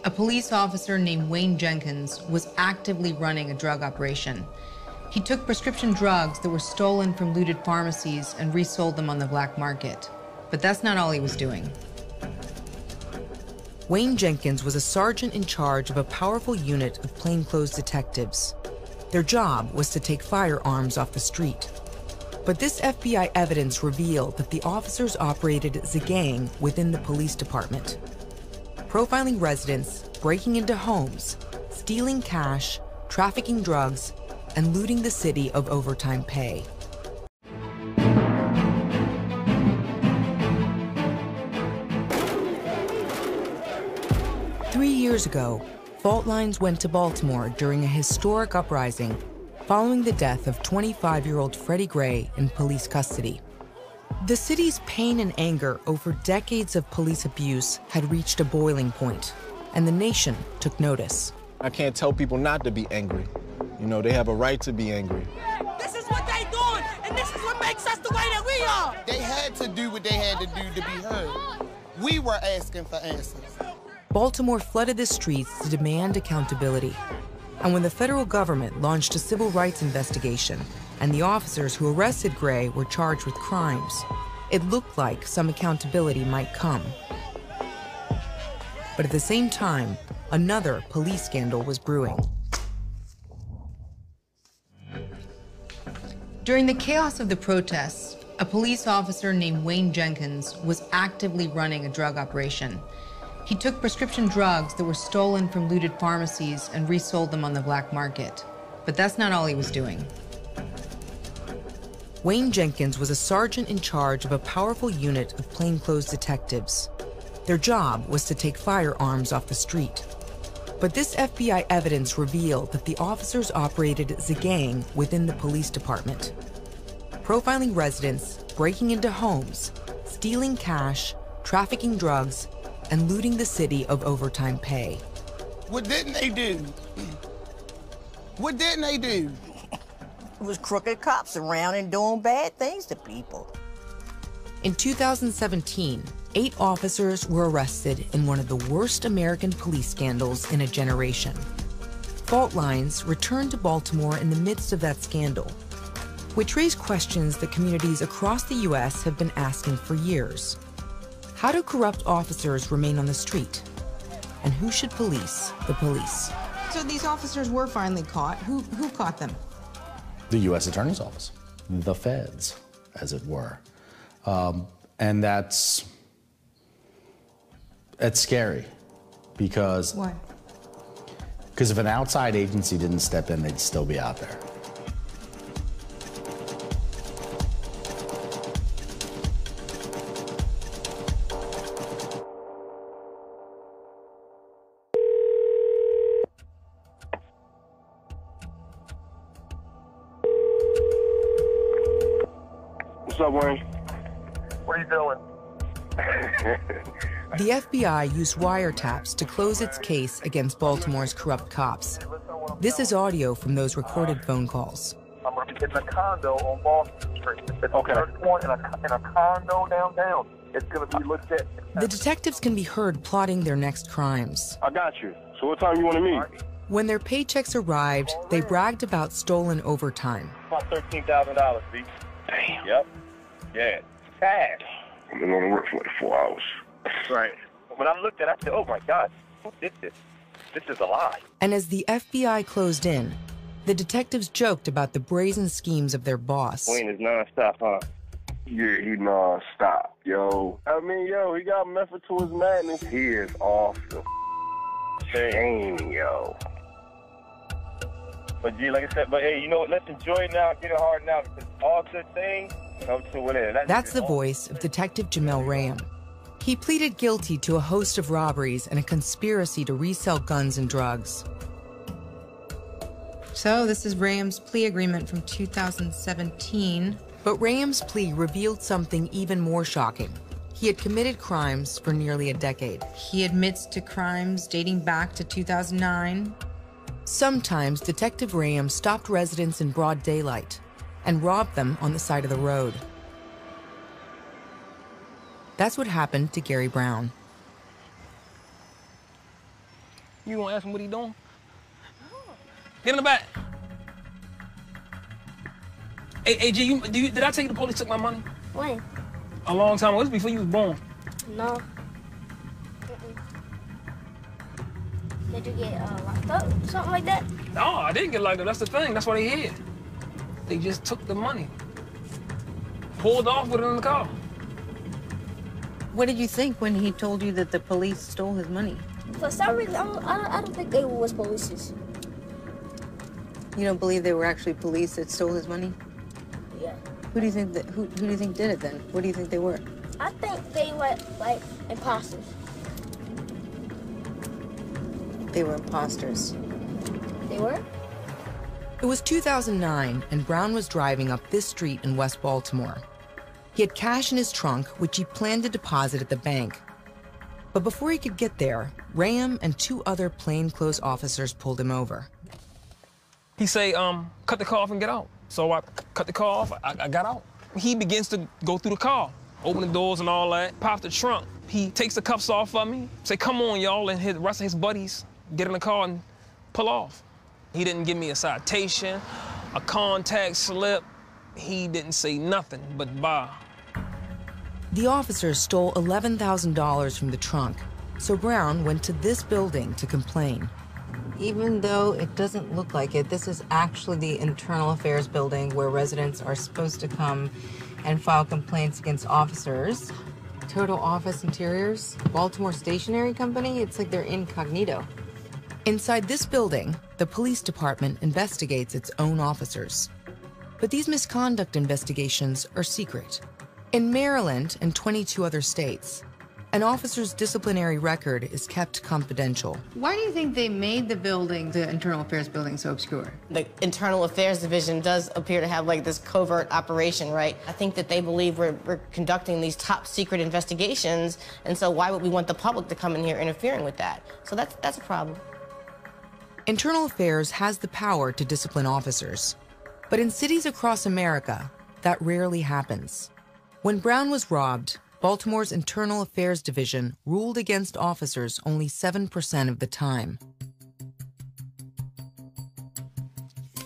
A police officer named Wayne Jenkins was actively running a drug operation. He took prescription drugs that were stolen from looted pharmacies and resold them on the black market. But that's not all he was doing. Wayne Jenkins was a sergeant in charge of a powerful unit of plainclothes detectives. Their job was to take firearms off the street. But this FBI evidence revealed that the officers operated as a gang within the police department, profiling residents, breaking into homes, stealing cash, trafficking drugs, and looting the city of overtime pay. Three years ago, fault lines went to Baltimore during a historic uprising following the death of 25-year-old Freddie Gray in police custody. The city's pain and anger over decades of police abuse had reached a boiling point, and the nation took notice. I can't tell people not to be angry. You know, they have a right to be angry. This is what they doing, and this is what makes us the way that we are. They had to do what they had to do to be heard. We were asking for answers. Baltimore flooded the streets to demand accountability. And when the federal government launched a civil rights investigation and the officers who arrested Gray were charged with crimes, it looked like some accountability might come. But at the same time, another police scandal was brewing. During the chaos of the protests, a police officer named Wayne Jenkins was actively running a drug operation. He took prescription drugs that were stolen from looted pharmacies and resold them on the black market. But that's not all he was doing. Wayne Jenkins was a sergeant in charge of a powerful unit of plainclothes detectives. Their job was to take firearms off the street. But this FBI evidence revealed that the officers operated as a gang within the police department, profiling residents, breaking into homes, stealing cash, trafficking drugs, and looting the city of overtime pay. What didn't they do? What didn't they do? It was crooked cops around and doing bad things to people. In 2017, 8 officers were arrested in one of the worst American police scandals in a generation. Fault lines returned to Baltimore in the midst of that scandal, which raised questions that communities across the U.S. have been asking for years. How do corrupt officers remain on the street? And who should police the police? So these officers were finally caught. Who caught them? The U.S. Attorney's Office, the feds, as it were. And that's scary because... Why? Because if an outside agency didn't step in, they'd still be out there. What's up, Wayne? What are you doing? The FBI used wiretaps to close its case against Baltimore's corrupt cops. This is audio from those recorded phone calls. I'm going to be getting a condo on Boston Street. It's okay. Third point in a condo downtown. It's going to be legit. The detectives can be heard plotting their next crimes. I got you. So what time you want to meet? When their paychecks arrived, they bragged about stolen overtime. About $13,000, B. Damn. Yep. Yeah. Cash. I've been on the work for like 4 hours. Right. When I looked at it, I said, oh my God, who did this? This is a lie. And as the FBI closed in, the detectives joked about the brazen schemes of their boss. Wayne is nonstop, huh? Yeah, he nonstop, yo. I mean, yo, he got method to his madness. He is off the chain, yo. But G, like I said, but hey, you know what? Let's enjoy it now, get it hard now, because all good things come to an end. That's the voice of Detective Jamel Ram. He pleaded guilty to a host of robberies and a conspiracy to resell guns and drugs. So this is Ram's plea agreement from 2017. But Ram's plea revealed something even more shocking. He had committed crimes for nearly a decade. He admits to crimes dating back to 2009. Sometimes Detective Ram stopped residents in broad daylight and robbed them on the side of the road. That's what happened to Gary Brown. You gonna ask him what he doing? Get in the back. Hey, G, did I tell you the police took my money? When? A long time ago. This was before you was born. No. Did you get locked up? Something like that? No, I didn't get locked up. That's the thing. That's why they here. They just took the money. Pulled off with it in the car. What did you think when he told you that the police stole his money? For some reason, I don't think they was police. You don't believe they were actually police that stole his money? Yeah. Who do you think who do you think did it then? What do you think they were? I think they were like imposters. They were imposters. They were? It was 2009, and Brown was driving up this street in West Baltimore. He had cash in his trunk, which he planned to deposit at the bank. But before he could get there, Ram and 2 other plainclothes officers pulled him over. He say, cut the car off and get out. So I cut the car off, I got out. He begins to go through the car, open the doors and all that, pop the trunk. He takes the cuffs off of me, say, come on, y'all, and the rest of his buddies get in the car and pull off. He didn't give me a citation, a contact slip. He didn't say nothing but bye. The officers stole $11,000 from the trunk, so Brown went to this building to complain. Even though it doesn't look like it, this is actually the Internal Affairs building where residents are supposed to come and file complaints against officers. Total Office Interiors, Baltimore Stationery Company, it's like they're incognito. Inside this building, the police department investigates its own officers. But these misconduct investigations are secret. In Maryland and 22 other states, an officer's disciplinary record is kept confidential. Why do you think they made the building, the Internal Affairs building, so obscure? The Internal Affairs Division does appear to have like this covert operation, right? I think that they believe we're conducting these top secret investigations, and so why would we want the public to come in here interfering with that? So that's a problem. Internal Affairs has the power to discipline officers, but in cities across America, that rarely happens. When Brown was robbed, Baltimore's Internal Affairs Division ruled against officers only 7% of the time.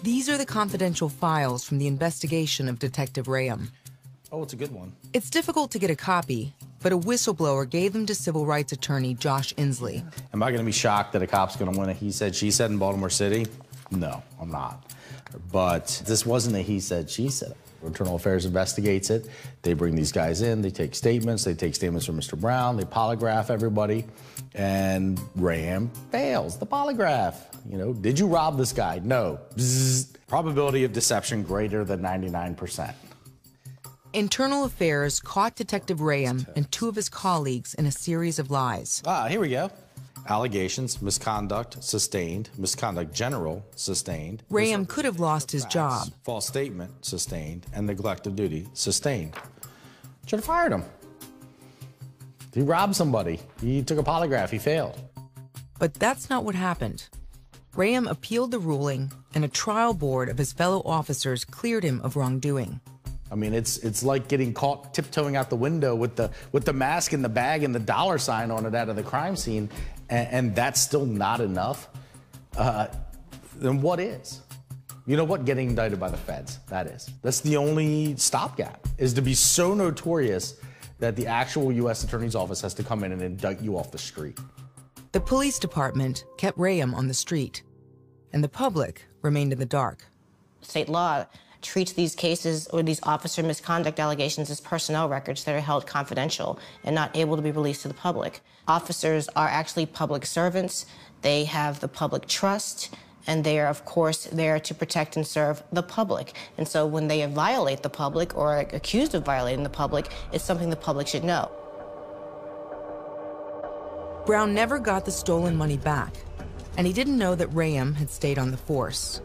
These are the confidential files from the investigation of Detective Ram. Oh, it's a good one. It's difficult to get a copy, but a whistleblower gave them to civil rights attorney Josh Inslee. Am I going to be shocked that a cop's going to win a he said, she said in Baltimore City? No, I'm not. But this wasn't a he said, she said. Internal Affairs investigates it. They bring these guys in. They take statements. They take statements from Mr. Brown. They polygraph everybody. And Ram fails the polygraph. You know, did you rob this guy? No. Bzzz. Probability of deception greater than 99%. Internal Affairs caught Detective Ram and 2 of his colleagues in a series of lies. Here we go. Allegations, misconduct, sustained. Misconduct general, sustained. Ram could have lost his job. False statement, sustained. And neglect of duty, sustained. Should have fired him. He robbed somebody. He took a polygraph. He failed. But that's not what happened. Ram appealed the ruling, and a trial board of his fellow officers cleared him of wrongdoing. I mean, it's like getting caught tiptoeing out the window with the mask and the bag and the dollar sign on it out of the crime scene, and that's still not enough. Then what is? You know what? Getting indicted by the feds. That is. That's the only stopgap, is to be so notorious that the actual U.S. Attorney's Office has to come in and indict you off the street. The police department kept Ram on the street, and the public remained in the dark. State law treats these cases or these officer misconduct allegations as personnel records that are held confidential and not able to be released to the public. Officers are actually public servants. They have the public trust, and they are, of course, there to protect and serve the public. And so when they violate the public or are accused of violating the public, it's something the public should know. Brown never got the stolen money back, and he didn't know that Ram had stayed on the force.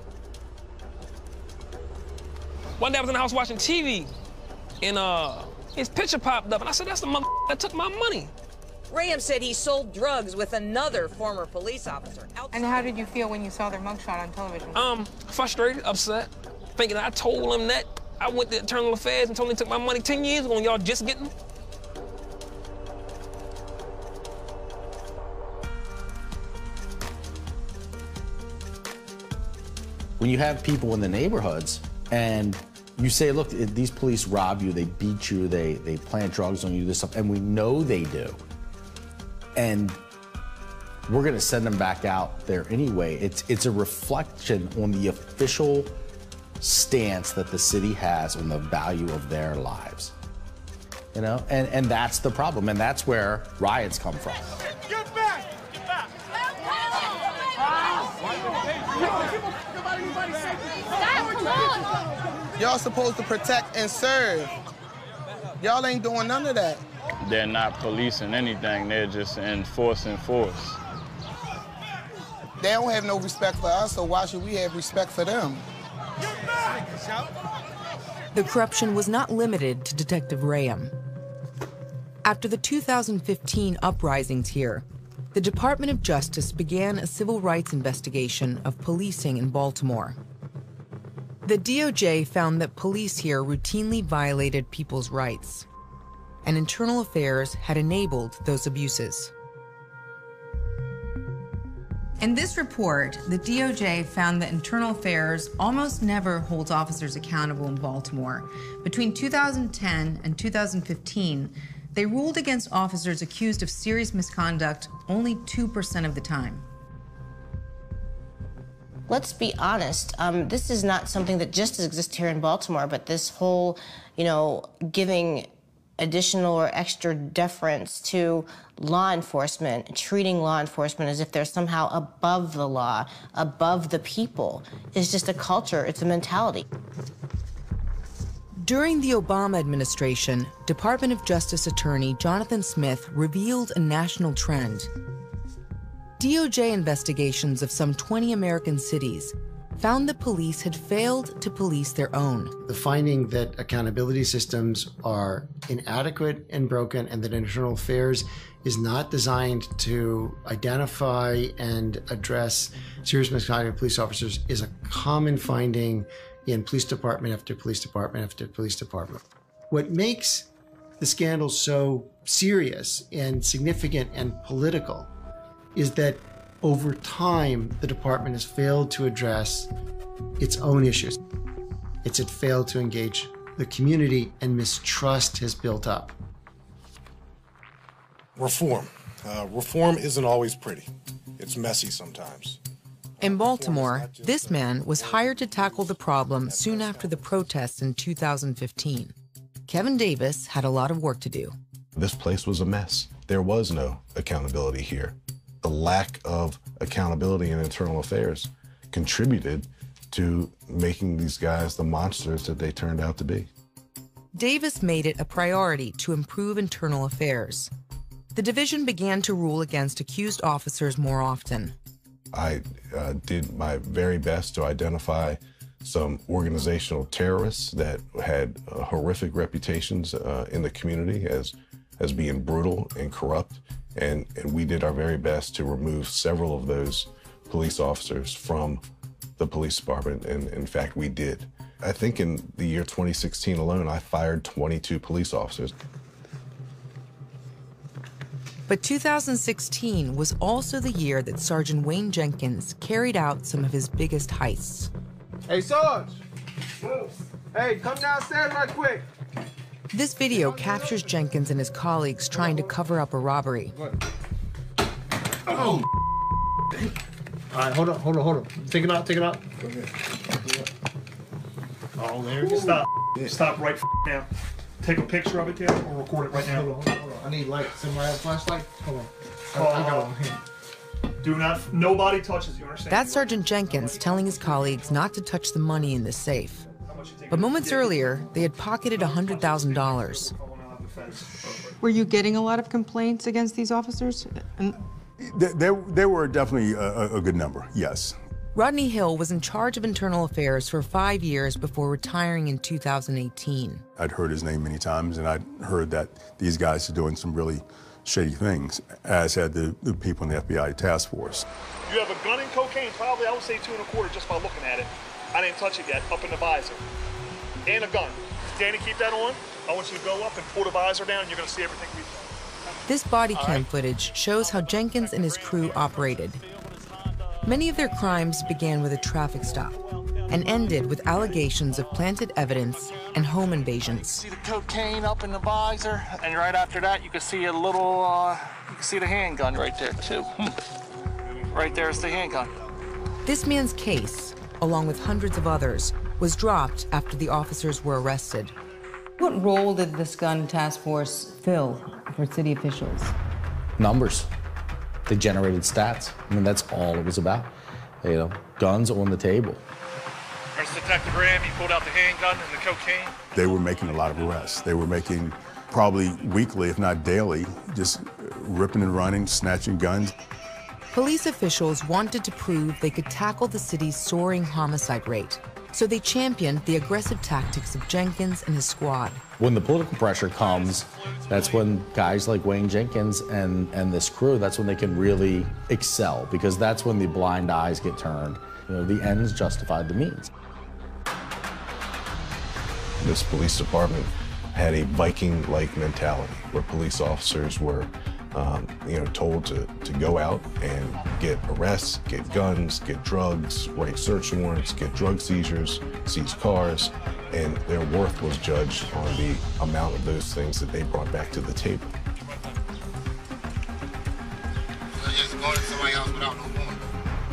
One day I was in the house watching TV, and his picture popped up, and I said, that's the mother that took my money. Ram said he sold drugs with another former police officer. And how did you feel when you saw their mugshot on television? Frustrated, upset, thinking I told him that. I went to Internal Affairs and told him he took my money 10 years ago, and y'all just getting it. When you have people in the neighborhoods and you say, look, these police rob you, they beat you, they plant drugs on you, this stuff, and we know they do. And we're gonna send them back out there anyway. It's a reflection on the official stance that the city has on the value of their lives. You know, and that's the problem, and that's where riots come from. Get back! Get back! Y'all supposed to protect and serve. Y'all ain't doing none of that. They're not policing anything, they're just enforcing force. They don't have no respect for us, so why should we have respect for them? The corruption was not limited to Detective Rayam. After the 2015 uprisings here, the Department of Justice began a civil rights investigation of policing in Baltimore. The DOJ found that police here routinely violated people's rights, and Internal Affairs had enabled those abuses. In this report, the DOJ found that Internal Affairs almost never holds officers accountable in Baltimore. Between 2010 and 2015, they ruled against officers accused of serious misconduct only 2% of the time. Let's be honest, this is not something that just exists here in Baltimore, but this whole, giving additional or extra deference to law enforcement, treating law enforcement as if they're somehow above the law, above the people, is just a culture, it's a mentality. During the Obama administration, Department of Justice Attorney Jonathan Smith revealed a national trend. DOJ investigations of some 20 American cities found that police had failed to police their own. The finding that accountability systems are inadequate and broken, and that Internal Affairs is not designed to identify and address serious misconduct of police officers is a common finding in police department after police department after police department. What makes the scandal so serious and significant and political is that over time, the department has failed to address its own issues. It's had failed to engage the community, and mistrust has built up. Reform. Reform isn't always pretty. It's messy sometimes. In Baltimore, this man was hired to tackle the problem soon after the protests in 2015. Kevin Davis had a lot of work to do. This place was a mess. There was no accountability here. The lack of accountability in Internal Affairs contributed to making these guys the monsters that they turned out to be. Davis made it a priority to improve Internal Affairs. The division began to rule against accused officers more often. I did my very best to identify some organizational terrorists that had horrific reputations in the community as being brutal and corrupt. And we did our very best to remove several of those police officers from the police department, and in fact, we did. I think in the year 2016 alone, I fired 22 police officers. But 2016 was also the year that Sergeant Wayne Jenkins carried out some of his biggest heists. Hey, Sarge! Hey, come downstairs right quick! This video captures Jenkins and his colleagues trying to cover up a robbery. Oh! All right, hold on. Take it out. Oh, there you go. Stop. Stop right now. Take a picture of it, Ted, or record it right now. Hold on. I need light. Somebody have a flashlight? Hold on. I got one here. Do not, nobody touches you, understand? That's Sergeant Jenkins telling his colleagues not to touch the money in the safe. But moments earlier, they had pocketed $100,000. Were you getting a lot of complaints against these officers? There were definitely a good number, yes. Rodney Hill was in charge of Internal Affairs for 5 years before retiring in 2018. I'd heard his name many times, and I'd heard that these guys are doing some really shady things, as had the people in the FBI task force. You have a gun and cocaine, probably I would say 2 1/4 just by looking at it. I didn't touch it yet, up in the visor. And a gun. Danny, keep that on. I want you to go up and pull the visor down, and you're going to see everything we've done. This body cam footage shows how Jenkins and his crew operated. Many of their crimes began with a traffic stop. and ended with allegations of planted evidence and home invasions. See the cocaine up in the visor, and right after that, you can see a little, you can see the handgun right there, too. Right there's the handgun. This man's case, along with hundreds of others, was dropped after the officers were arrested. What role did this gun task force fill for city officials? Numbers. They generated stats. I mean, that's all it was about. You know, guns on the table. There's Detective Graham. He pulled out the handgun and the cocaine. They were making a lot of arrests. They were making probably weekly, if not daily, just ripping and running, snatching guns. Police officials wanted to prove they could tackle the city's soaring homicide rate, so they championed the aggressive tactics of Jenkins and his squad. When the political pressure comes, that's when guys like Wayne Jenkins and this crew, that's when they can really excel, because that's when the blind eyes get turned. You know, the ends justified the means. This police department had a Viking-like mentality where police officers were told to go out and get arrests, get guns, get drugs, write search warrants, get drug seizures, seize cars, and their worth was judged on the amount of those things that they brought back to the table.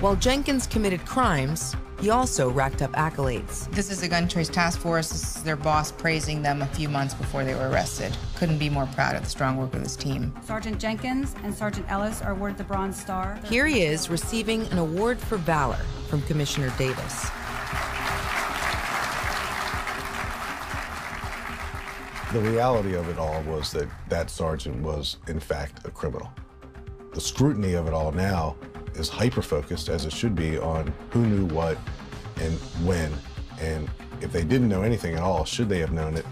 While Jenkins committed crimes, he also racked up accolades. This is the gun trace task force. This is their boss praising them a few months before they were arrested. Couldn't be more proud of the strong work of this team. Sergeant Jenkins and Sergeant Ellis are awarded the Bronze Star. Here he is receiving an award for valor from Commissioner Davis. The reality of it all was that that sergeant was, in fact, a criminal. The scrutiny of it all now is hyper-focused, as it should be, on who knew what and when, and if they didn't know anything at all, should they have known it?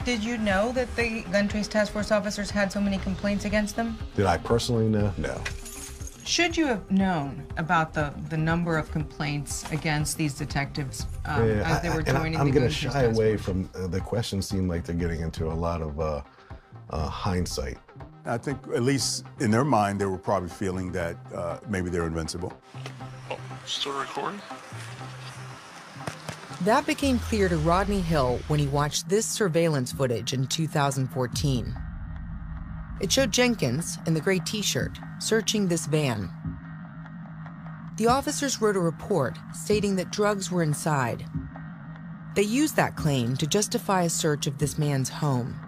Did you know that the gun trace task force officers had so many complaints against them? Did I personally know? No. Should you have known about the number of complaints against these detectives as they were joining I'm the going gun to trace shy task away force? from the questions. Seem like they're getting into a lot of hindsight. I think, at least in their mind, they were probably feeling that maybe they're invincible. Oh, still recording? That became clear to Rodney Hill when he watched this surveillance footage in 2014. It showed Jenkins, in the gray t-shirt, searching this van. The officers wrote a report stating that drugs were inside. They used that claim to justify a search of this man's home.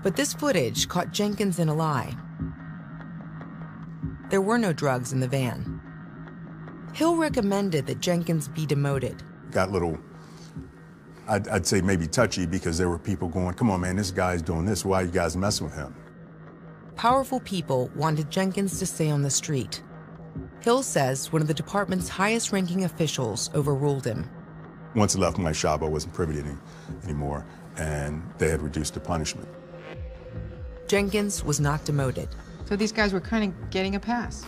But this footage caught Jenkins in a lie. There were no drugs in the van. Hill recommended that Jenkins be demoted. Got a little, I'd say maybe touchy, because there were people going, come on, man, this guy's doing this. Why are you guys messing with him? Powerful people wanted Jenkins to stay on the street. Hill says one of the department's highest-ranking officials overruled him. Once I left my shop, I wasn't privy to anymore, and they had reduced the punishment. Jenkins was not demoted. So these guys were kind of getting a pass.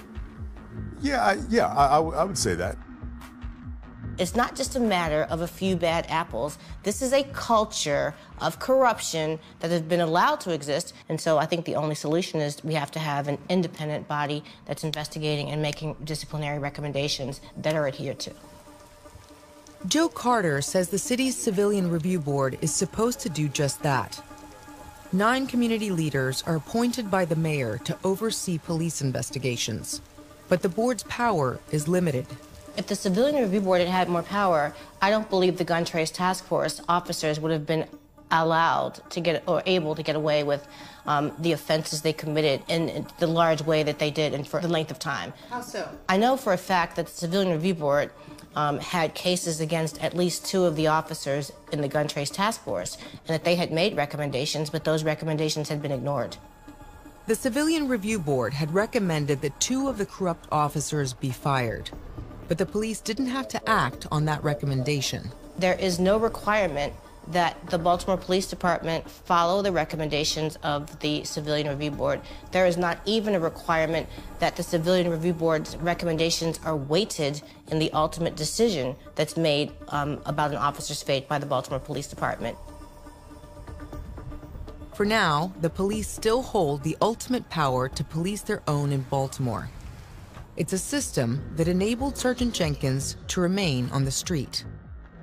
I would say that. It's not just a matter of a few bad apples. This is a culture of corruption that has been allowed to exist. And so I think the only solution is we have to have an independent body that's investigating and making disciplinary recommendations that are adhered to. Joe Carter says the city's Civilian Review Board is supposed to do just that. 9 community leaders are appointed by the mayor to oversee police investigations, but the board's power is limited. If the Civilian Review Board had had more power, I don't believe the gun trace task force officers would have been allowed to get, or able to get away with the offenses they committed in the large way that they did and for the length of time. How so? I know for a fact that the Civilian Review Board had cases against at least 2 of the officers in the gun trace task force, and that they had made recommendations, but those recommendations had been ignored. The Civilian Review Board had recommended that 2 of the corrupt officers be fired, but the police didn't have to act on that recommendation. There is no requirement that the Baltimore Police Department follow the recommendations of the Civilian Review Board. There is not even a requirement that the Civilian Review Board's recommendations are weighted in the ultimate decision that's made about an officer's fate by the Baltimore Police Department. For now, the police still hold the ultimate power to police their own in Baltimore. It's a system that enabled Sergeant Jenkins to remain on the street.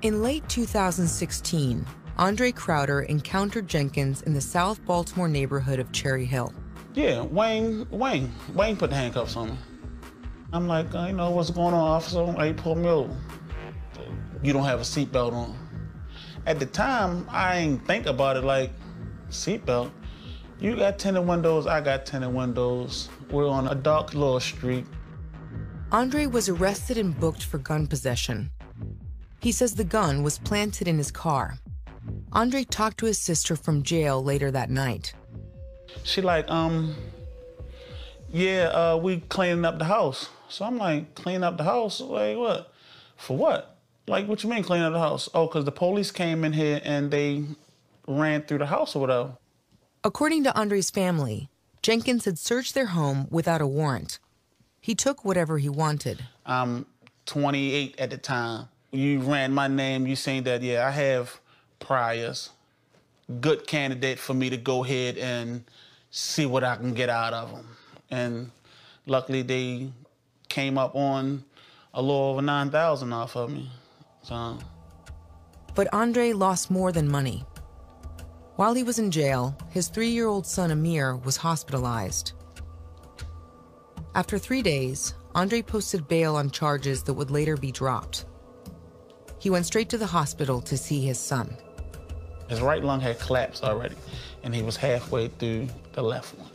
In late 2016, Andre Crowder encountered Jenkins in the South Baltimore neighborhood of Cherry Hill. Yeah, Wayne put the handcuffs on me. I'm like, you know, what's going on, officer? He pulled me over. You don't have a seatbelt on. At the time, I ain't think about it like, seatbelt? You got tinted windows, I got tinted windows. We're on a dark little street. Andre was arrested and booked for gun possession. He says the gun was planted in his car. Andre talked to his sister from jail later that night. She like, yeah, we cleaning up the house. So I'm like, clean up the house? Like, what? For what? Like, what you mean clean up the house? Oh, because the police came in here and they ran through the house or whatever. According to Andre's family, Jenkins had searched their home without a warrant. He took whatever he wanted. I'm 28 at the time. You ran my name, you saying that, yeah, I have priors. Good candidate for me to go ahead and see what I can get out of them. And luckily they came up on a little over 9,000 off of me, so. But Andre lost more than money. While he was in jail, his 3-year-old son Amir was hospitalized. After 3 days, Andre posted bail on charges that would later be dropped. He went straight to the hospital to see his son. His right lung had collapsed already, and he was halfway through the left one.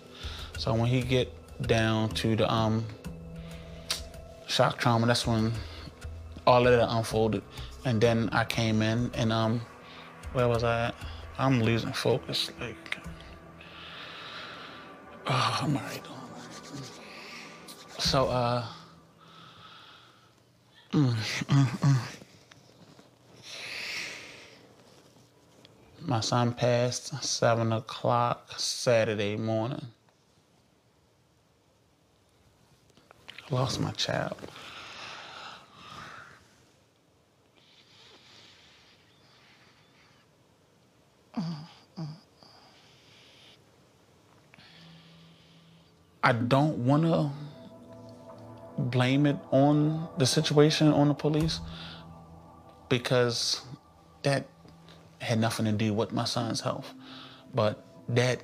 So when he get down to the shock trauma, that's when all of that unfolded. And then I came in and where was I at? I'm losing focus, like, oh, I'm all right. So, my son passed 7 o'clock Saturday morning. I lost my child. I don't want to blame it on the situation, on the police, because that had nothing to do with my son's health. But that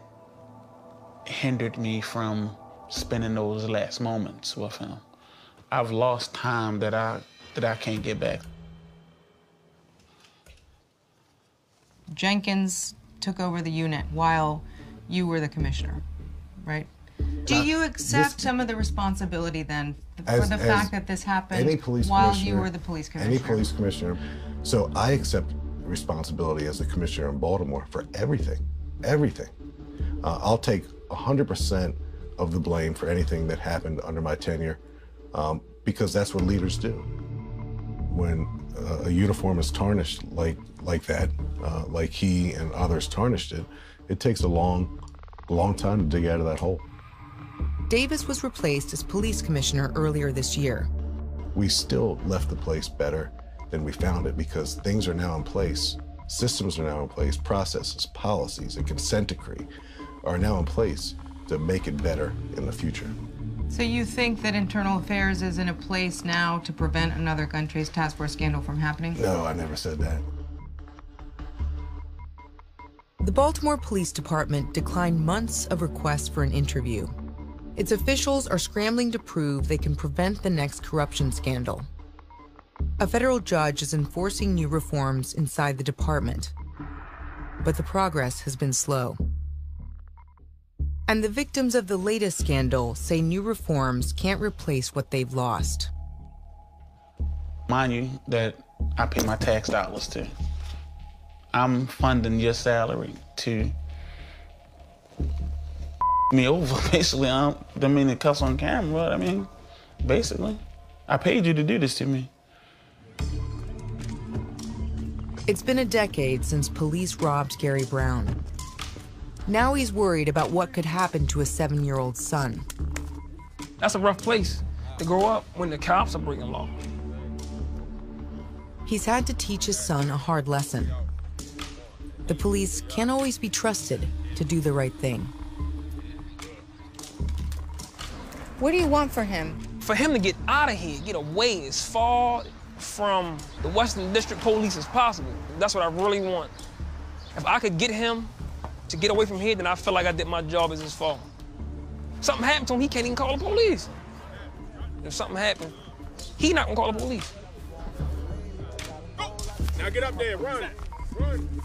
hindered me from spending those last moments with him. I've lost time that I can't get back. Jenkins took over the unit while you were the commissioner, right? Do you accept some of the responsibility then for the fact that this happened while you were the police commissioner? Any police commissioner. So I accept responsibility as the commissioner in Baltimore for everything, everything. I'll take 100% of the blame for anything that happened under my tenure because that's what leaders do. When a uniform is tarnished like that, like he and others tarnished it, it takes a long time to dig out of that hole. Davis was replaced as police commissioner earlier this year. We still left the place better than we found it because things are now in place. Systems are now in place, processes, policies, a consent decree are now in place to make it better in the future. So you think that Internal Affairs is in a place now to prevent another gun trace task force scandal from happening? No, I never said that. The Baltimore Police Department declined months of requests for an interview. Its officials are scrambling to prove they can prevent the next corruption scandal. A federal judge is enforcing new reforms inside the department, but the progress has been slow. And the victims of the latest scandal say new reforms can't replace what they've lost. Mind you that I pay my tax dollars to. I'm funding your salary to me over, basically. I don't mean to cuss on camera, but I mean, basically. I paid you to do this to me. It's been a decade since police robbed Gary Brown. Now he's worried about what could happen to his 7-year-old son. That's a rough place to grow up when the cops are breaking law. He's had to teach his son a hard lesson. The police can't always be trusted to do the right thing. What do you want for him? For him to get out of here, get away as far from the Western District Police as possible. That's what I really want. If I could get him to get away from here, then I feel like I did my job as his father. Something happened to him, he can't even call the police. If something happened, he not gonna call the police. Now get up there, run. Run.